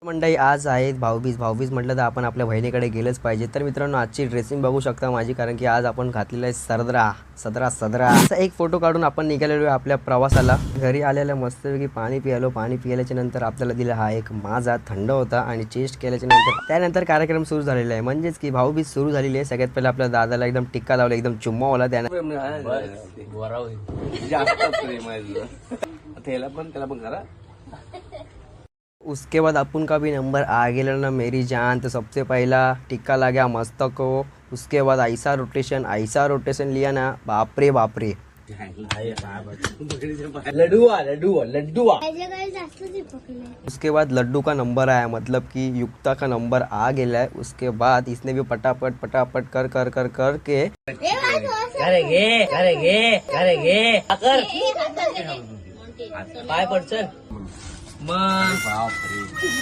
मंडळी आज आहेत भाऊबीज म्हटलं तर आपण आपल्या बहिणीकडे गेलंच पाहिजे. तर मित्रांनो आजची ड्रेसिंग बघू शकता माझी, कारण की आज आपण घातलेलं आहे सदरा असा एक फोटो काढून आपण निघालेलो आहे आपल्या प्रवासाला. घरी आलेल्या मस्तपैकी पाणी पिल्याच्या नंतर आपल्याला दिला हा एक माझा थंड होता आणि चेस्ट केल्याच्या नंतर त्यानंतर कार्यक्रम सुरू झालेला आहे, म्हणजेच की भाऊबीज सुरू झालेली आहे. सगळ्यात पहिला आपल्या दादाला एकदम टिक्का लावला, एकदम चुम्मा होला त्याला पण करा. उसके बाद अपन का भी नंबर आ गया ना मेरी जान. तो सबसे पहला टिक्का लगा मस्तक को, उसके बाद ऐसा रोटेशन लिया ना, बाप रे लड्डू उसके बाद लड्डू का नंबर आया, मतलब कि युक्ता का नंबर आ गया है. उसके बाद इसने भी पटापट कर के करेंगे